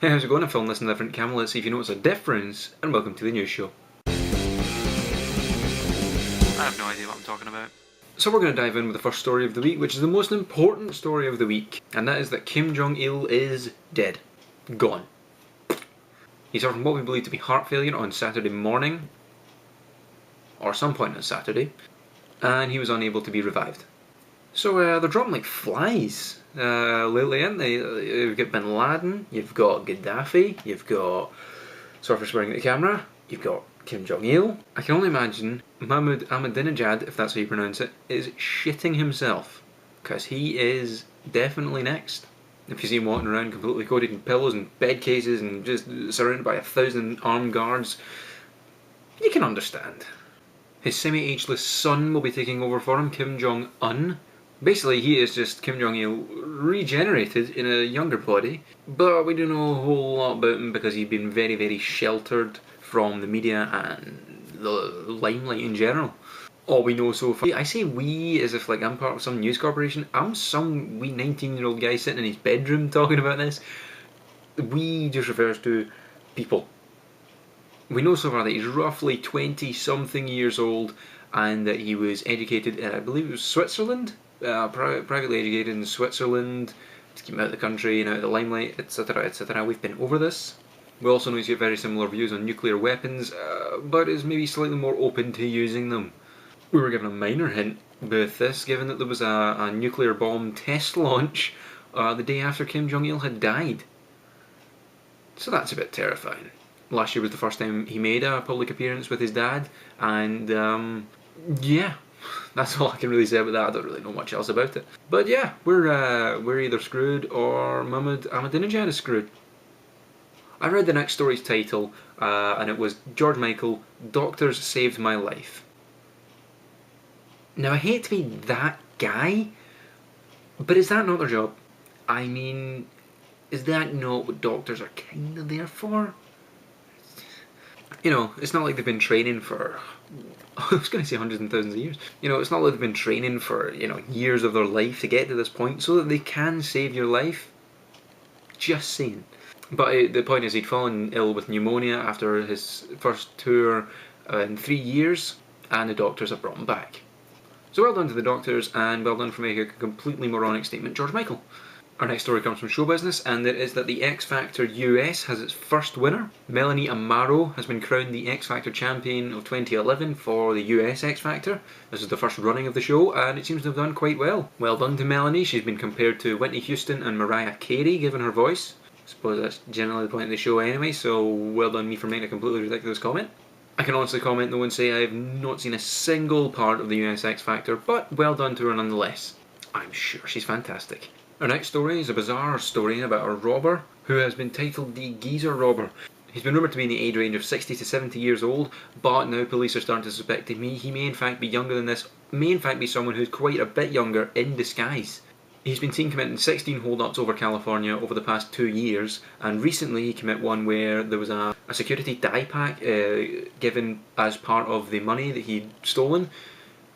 Hey, how's it going? I filmed this in a different camera, let's see if you notice a difference, and welcome to the news show. I have no idea what I'm talking about. So we're going to dive in with the first story of the week, which is the most important story of the week, and that is that Kim Jong-il is dead. Gone. He suffered from what we believe to be heart failure on Saturday morning, or some point on Saturday, and he was unable to be revived. So they're dropping like flies lately, aren't they? You've got Bin Laden, you've got Gaddafi, you've got Surfer swearing at the camera, you've got Kim Jong-il. I can only imagine Mahmoud Ahmadinejad, if that's how you pronounce it, is shitting himself, because he is definitely next. If you see him walking around completely coated in pillows and bed cases and just surrounded by 1,000 armed guards, you can understand. His semi-ageless son will be taking over for him, Kim Jong-un. Basically, he is just Kim Jong-il regenerated in a younger body, but we don't know a whole lot about him because he's been very, very sheltered from the media and the limelight in general. All we know so far, I say we as if like I'm part of some news corporation. I'm some wee 19-year-old guy sitting in his bedroom talking about this. We just refers to people. We know so far that he's roughly 20-something years old and that he was educated in, I believe it was Switzerland? Privately educated in Switzerland to keep him out of the country and out of the limelight, etc, etc. We've been over this. We also know he's got very similar views on nuclear weapons, but is maybe slightly more open to using them. We were given a minor hint with this, given that there was a nuclear bomb test launch the day after Kim Jong-il had died. So that's a bit terrifying. Last year was the first time he made a public appearance with his dad, and yeah, that's all I can really say about that. I don't really know much else about it. But yeah, we're either screwed or Mahmoud Ahmadinejad is screwed. I read the next story's title, and it was George Michael, Doctors Saved My Life. Now I hate to be that guy, but is that not their job? I mean, is that not what doctors are kind of there for? You know, it's not like they've been training for, I was going to say hundreds and thousands of years. You know, it's not like they've been training for, years of their life to get to this point so that they can save your life. Just saying. But the point is, he'd fallen ill with pneumonia after his first tour in 3 years, and the doctors have brought him back. So well done to the doctors, and well done for making a completely moronic statement, George Michael. Our next story comes from show business, and it is that the X Factor US has its first winner. Melanie Amaro has been crowned the X Factor champion of 2011 for the US X Factor. This is the first running of the show, and it seems to have done quite well. Well done to Melanie. She's been compared to Whitney Houston and Mariah Carey, given her voice. I suppose that's generally the point of the show anyway, so well done me for making a completely ridiculous comment. I can honestly comment though and say I have not seen a single part of the US X Factor, but well done to her nonetheless. I'm sure she's fantastic. Our next story is a bizarre story about a robber who has been titled the Geezer Robber. He's been rumoured to be in the age range of 60 to 70 years old, but now police are starting to suspect that he may in fact be younger than this, may in fact be someone who's quite a bit younger in disguise. He's been seen committing 16 hold-ups over California over the past 2 years, and recently he committed one where there was a security dye pack given as part of the money that he'd stolen,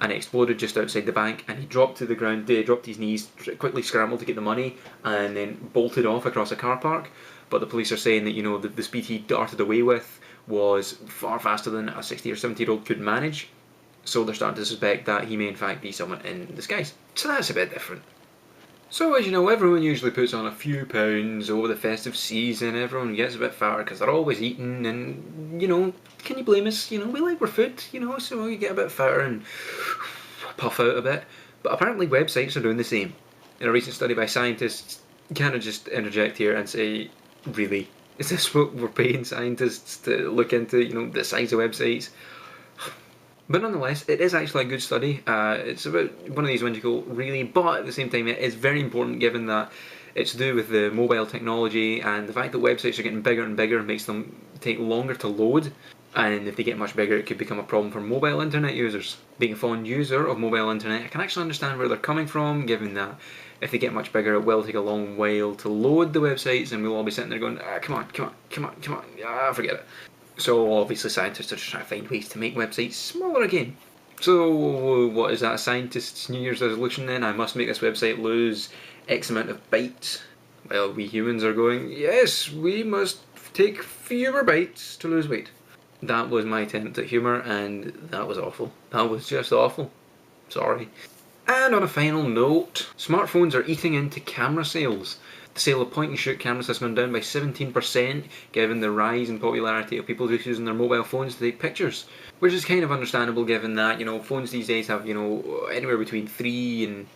and it exploded just outside the bank, and he dropped to the ground, dropped his knees, quickly scrambled to get the money, and then bolted off across a car park. But the police are saying that the speed he darted away with was far faster than a 60 or 70-year-old could manage, so they're starting to suspect that he may in fact be someone in disguise. So that's a bit different. So as you know, everyone usually puts on a few pounds over the festive season. Everyone gets a bit fatter because they're always eating, and can you blame us? We like our food, so you get a bit fatter and puff out a bit. But apparently websites are doing the same. In a recent study by scientists, can I just interject here and say, really? Is this what we're paying scientists to look into, the size of websites? But nonetheless, it is actually a good study. It's about one of these ones you go, really, but at the same time it is very important given that it's to do with the mobile technology and the fact that websites are getting bigger and bigger makes them take longer to load, and if they get much bigger it could become a problem for mobile internet users. Being a fond user of mobile internet, I can actually understand where they're coming from, given that if they get much bigger it will take a long while to load the websites and we'll all be sitting there going, come on, forget it. So obviously scientists are just trying to find ways to make websites smaller again. So what is that, a scientist's New Year's resolution then? I must make this website lose X amount of bytes. Well, we humans are going, yes, we must take fewer bites to lose weight. That was my attempt at humour, and that was awful. That was just awful. Sorry. And on a final note, smartphones are eating into camera sales. The sale of point-and-shoot cameras has gone down by 17%, given the rise in popularity of people just using their mobile phones to take pictures. Which is kind of understandable given that, phones these days have, anywhere between 3 and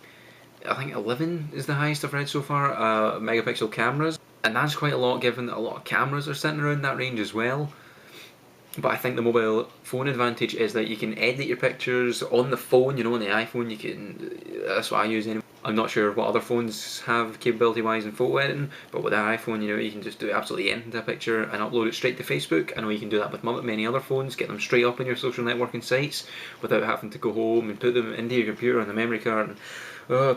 I think 11 is the highest I've read so far, megapixel cameras. And that's quite a lot given that a lot of cameras are sitting around that range as well. But I think the mobile phone advantage is that you can edit your pictures on the phone, on the iPhone you can, that's what I use anyway. I'm not sure what other phones have capability wise in photo editing, but with the iPhone, you can just do absolutely anything to a picture and upload it straight to Facebook. I know you can do that with many other phones, get them straight up on your social networking sites without having to go home and put them into your computer on the memory card and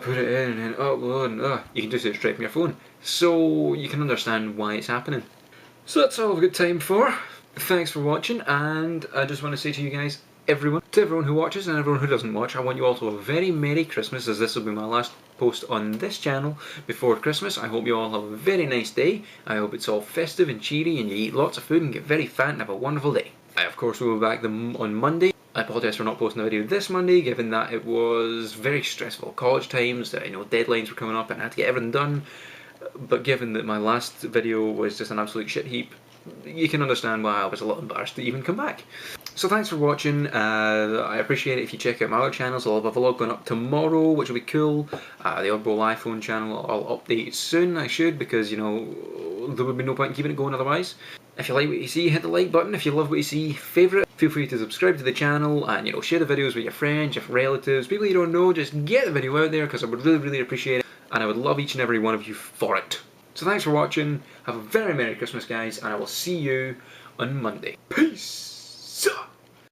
put it in and then upload and you can just do it straight from your phone. So you can understand why it's happening. So that's all I've got time for. Thanks for watching, and I just want to say to you guys, to everyone who watches and everyone who doesn't watch, I want you all to have a very Merry Christmas, as this will be my last post on this channel before Christmas. I hope you all have a very nice day. I hope it's all festive and cheery and you eat lots of food and get very fat and have a wonderful day. I of course will be back on Monday. I apologise for not posting a video this Monday, given that it was very stressful college times, that deadlines were coming up and I had to get everything done. But given that my last video was just an absolute shit heap, you can understand why I was a little embarrassed to even come back. So thanks for watching. I appreciate it if you check out my other channels. I'll have a vlog going up tomorrow, which will be cool. The Oddball iPhone channel I'll update soon, I should, because there would be no point in keeping it going otherwise. If you like what you see, hit the like button. If you love what you see, favourite. Feel free to subscribe to the channel and share the videos with your friends, your relatives, people you don't know. Just get the video out there because I would really appreciate it, and I would love each and every one of you for it. So thanks for watching, have a very Merry Christmas guys, and I will see you on Monday. Peace!